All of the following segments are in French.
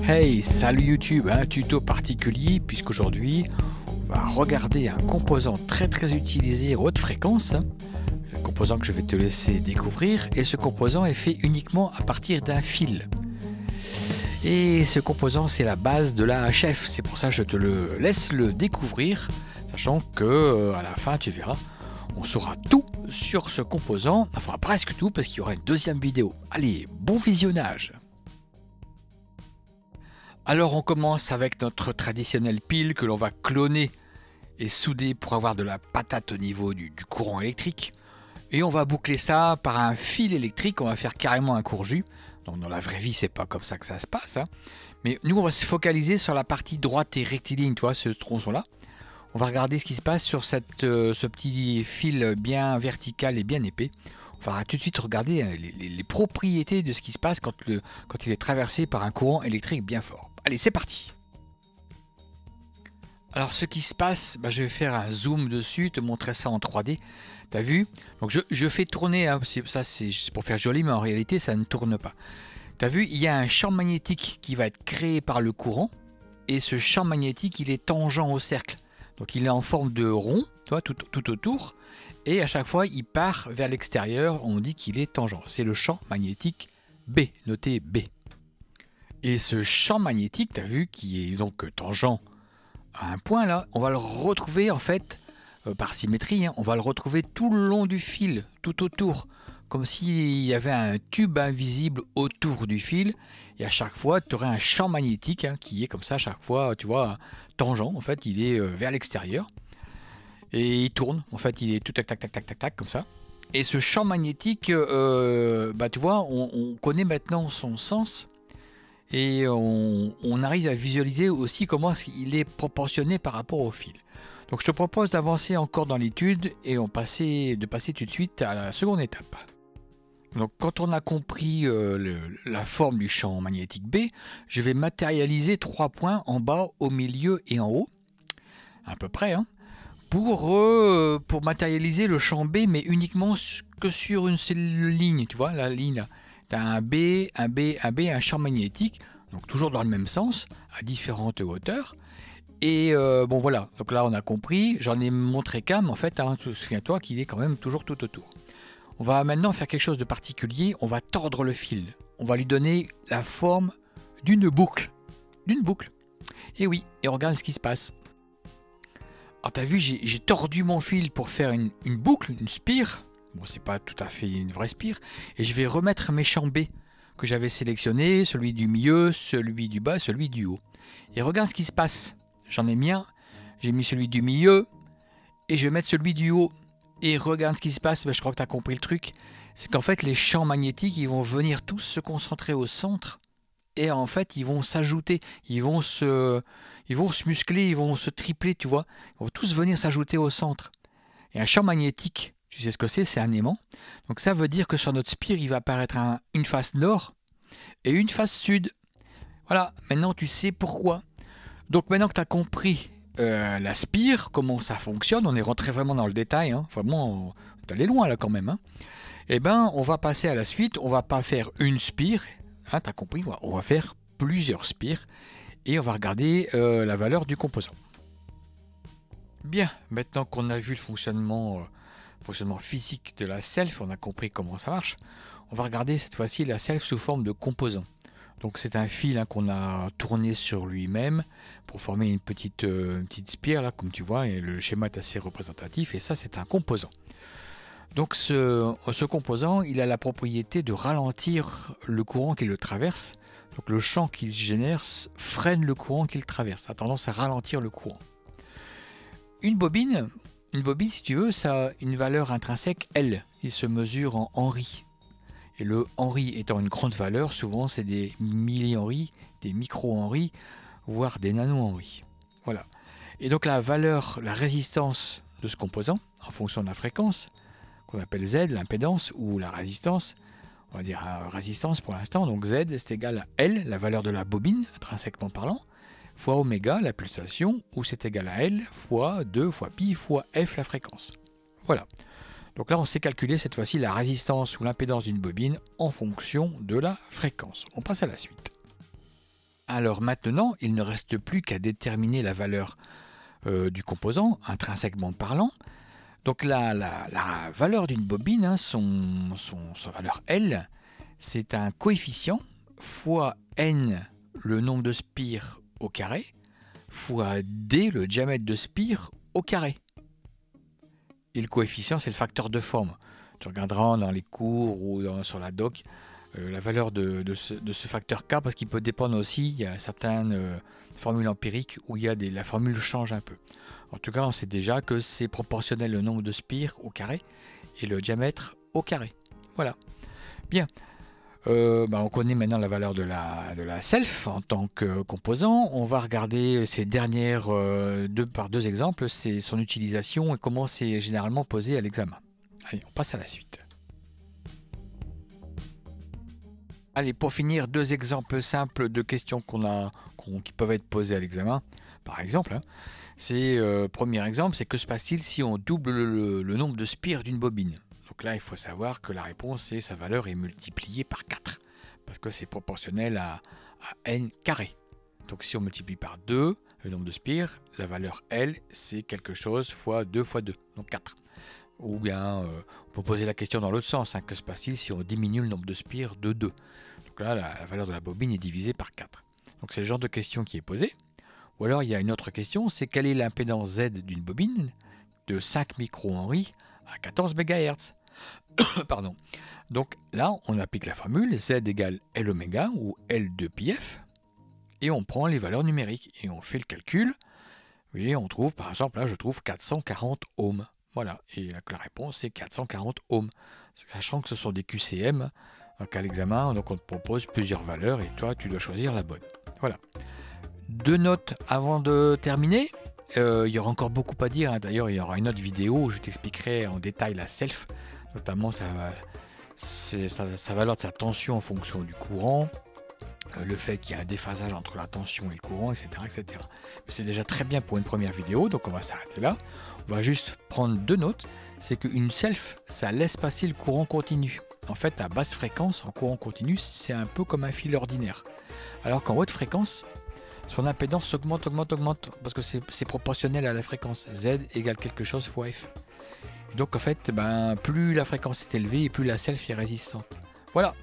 Hey, salut YouTube, un tuto particulier puisqu'aujourd'hui on va regarder un composant très utilisé à haute fréquence, un composant que je vais te laisser découvrir, et ce composant est fait uniquement à partir d'un fil. Et ce composant c'est la base de la HF, c'est pour ça que je te le laisse le découvrir, sachant que à la fin tu verras, on saura tout sur ce composant, enfin presque tout parce qu'il y aura une deuxième vidéo. Allez, bon visionnage! Alors on commence avec notre traditionnelle pile que l'on va cloner et souder pour avoir de la patate au niveau du courant électrique. Et on va boucler ça par un fil électrique, on va faire carrément un court-jus. Donc dans la vraie vie c'est pas comme ça que ça se passe, hein. Mais nous on va se focaliser sur la partie droite et rectiligne, tu vois, ce tronçon là. On va regarder ce qui se passe sur ce petit fil bien vertical et bien épais. On va tout de suite regarder les propriétés de ce qui se passe quand il est traversé par un courant électrique bien fort. Allez, c'est parti! Alors ce qui se passe, je vais faire un zoom dessus, te montrer ça en 3D. T'as vu? Donc je fais tourner, hein, ça c'est pour faire joli, mais en réalité ça ne tourne pas. T'as vu, il y a un champ magnétique qui va être créé par le courant, et ce champ magnétique il est tangent au cercle. Donc il est en forme de rond, tu vois, tout autour, et à chaque fois il part vers l'extérieur, on dit qu'il est tangent. C'est le champ magnétique B, noté B. Et ce champ magnétique, tu as vu, qui est donc tangent à un point là, on va le retrouver en fait, par symétrie, hein, on va le retrouver tout le long du fil, tout autour, comme s'il y avait un tube invisible autour du fil, et à chaque fois tu aurais un champ magnétique, hein, qui est comme ça à chaque fois, tu vois, tangent, en fait il est vers l'extérieur, et il tourne, en fait il est tout tac comme ça. Et ce champ magnétique, tu vois, on connaît maintenant son sens, et on arrive à visualiser aussi comment il est proportionné par rapport au fil. Donc je te propose d'avancer encore dans l'étude et de passer tout de suite à la seconde étape. Donc quand on a compris la forme du champ magnétique B, je vais matérialiser 3 points en bas, au milieu et en haut, à peu près, hein, pour matérialiser le champ B, mais uniquement que sur une seule ligne, tu vois, la ligne là. Tu as un B, un champ magnétique, donc toujours dans le même sens, à différentes hauteurs. Et bon voilà, donc là on a compris, j'en ai montré qu'un, mais en fait, hein, souviens-toi qu'il est quand même toujours tout autour. On va maintenant faire quelque chose de particulier, on va tordre le fil. On va lui donner la forme d'une boucle. Et oui, et regarde ce qui se passe. Alors tu as vu, j'ai tordu mon fil pour faire une boucle, une spire. Bon, c'est pas tout à fait une vraie spire. Et je vais remettre mes champs B que j'avais sélectionnés, celui du milieu, celui du bas, celui du haut. Et regarde ce qui se passe. J'en ai mis un, j'ai mis celui du milieu, et je vais mettre celui du haut. Et regarde ce qui se passe, je crois que tu as compris le truc. C'est qu'en fait, les champs magnétiques, ils vont venir tous se concentrer au centre. Et en fait, ils vont s'ajouter, ils vont se muscler, ils vont se tripler, tu vois. Ils vont tous venir s'ajouter au centre. Et un champ magnétique, tu sais ce que c'est un aimant. Donc ça veut dire que sur notre spire, il va apparaître une face nord et une face sud. Voilà, maintenant tu sais pourquoi. Donc maintenant que tu as compris la spire, comment ça fonctionne, on est rentré vraiment dans le détail, hein, vraiment, on est allé loin là quand même. Hein. Et ben, on va passer à la suite, on va pas faire une spire, hein, tu as compris, on va faire plusieurs spires et on va regarder la valeur du composant. Bien, maintenant qu'on a vu le fonctionnement physique de la self, on a compris comment ça marche, on va regarder cette fois-ci la self sous forme de composant. Donc c'est un fil, hein, qu'on a tourné sur lui-même pour former une petite spire, là, comme tu vois, et le schéma est assez représentatif, et ça c'est un composant. Donc ce composant, il a la propriété de ralentir le courant qui le traverse, donc le champ qu'il génère freine le courant qu'il traverse, a tendance à ralentir le courant. Une bobine, si tu veux, ça a une valeur intrinsèque L. Il se mesure en Henry. Et le Henry étant une grande valeur, souvent c'est des milli-Henry, des micro-Henry, voire des nano-Henry. Voilà. Et donc la valeur, la résistance de ce composant, en fonction de la fréquence, qu'on appelle Z, l'impédance, ou la résistance, on va dire résistance pour l'instant, donc Z c'est égal à L, la valeur de la bobine, intrinsèquement parlant, fois oméga, la pulsation, ou c'est égal à L, fois 2, fois pi, fois F, la fréquence. Voilà. Donc là, on sait calculer cette fois-ci la résistance ou l'impédance d'une bobine en fonction de la fréquence. On passe à la suite. Alors maintenant, il ne reste plus qu'à déterminer la valeur du composant, intrinsèquement parlant. Donc la valeur d'une bobine, hein, sa valeur L, c'est un coefficient fois n, le nombre de spires au carré, fois d, le diamètre de spire au carré. Et le coefficient, c'est le facteur de forme. Tu regarderas dans les cours ou sur la doc la valeur de ce facteur K, parce qu'il peut dépendre aussi, il y a certaines formules empiriques où la formule change un peu. En tout cas, on sait déjà que c'est proportionnel au nombre de spires au carré et le diamètre au carré. Voilà. Bien. On connaît maintenant la valeur de la self en tant que composant. On va regarder ces dernières par deux exemples, c'est son utilisation et comment c'est généralement posé à l'examen. Allez, on passe à la suite. Allez, pour finir, deux exemples simples de questions qui peuvent être posées à l'examen. Par exemple, hein, premier exemple, c'est que se passe-t-il si on double le nombre de spires d'une bobine? Donc là, il faut savoir que la réponse, c'est sa valeur est multipliée par 4. Parce que c'est proportionnel à n carré. Donc si on multiplie par 2, le nombre de spires, la valeur L, c'est quelque chose fois 2 fois 2, donc 4. Ou bien, on peut poser la question dans l'autre sens, hein, que se passe-t-il si on diminue le nombre de spires de 2? Donc là, la valeur de la bobine est divisée par 4. Donc c'est le genre de question qui est posée. Ou alors, il y a une autre question, c'est quelle est l'impédance Z d'une bobine de 5 microhenries à 14 MHz? Pardon. Donc là, on applique la formule Z égale L oméga ou L2 πf et on prend les valeurs numériques et on fait le calcul. Vous voyez, on trouve, par exemple, là, je trouve 440 ohms. Voilà, et la réponse c'est 440 ohms. Sachant que ce sont des QCM à l'examen, donc on te propose plusieurs valeurs et toi, tu dois choisir la bonne. Voilà. Deux notes avant de terminer. Il y aura encore beaucoup à dire, hein. D'ailleurs, il y aura une autre vidéo où je t'expliquerai en détail la self, notamment sa valeur de sa tension en fonction du courant, le fait qu'il y a un déphasage entre la tension et le courant, etc. etc. C'est déjà très bien pour une première vidéo, donc on va s'arrêter là. On va juste prendre deux notes. C'est qu'une self, ça laisse passer le courant continu. En fait, à basse fréquence, en courant continu, c'est un peu comme un fil ordinaire. Alors qu'en haute fréquence, son impédance augmente, parce que c'est proportionnel à la fréquence. Z égale quelque chose fois F. Et donc en fait, plus la fréquence est élevée et plus la self est résistante. Voilà.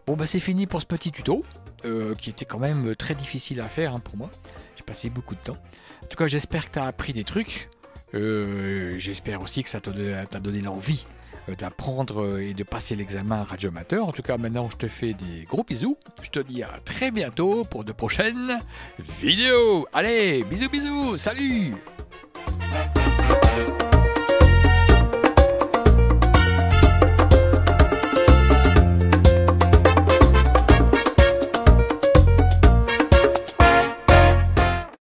Bon, c'est fini pour ce petit tuto, qui était quand même très difficile à faire, hein, pour moi. J'ai passé beaucoup de temps. En tout cas, j'espère que tu as appris des trucs. J'espère aussi que ça t'a donné l'envie d'apprendre et de passer l'examen radioamateur. En tout cas, maintenant, je te fais des gros bisous. Je te dis à très bientôt pour de prochaines vidéos. Allez, bisous, salut!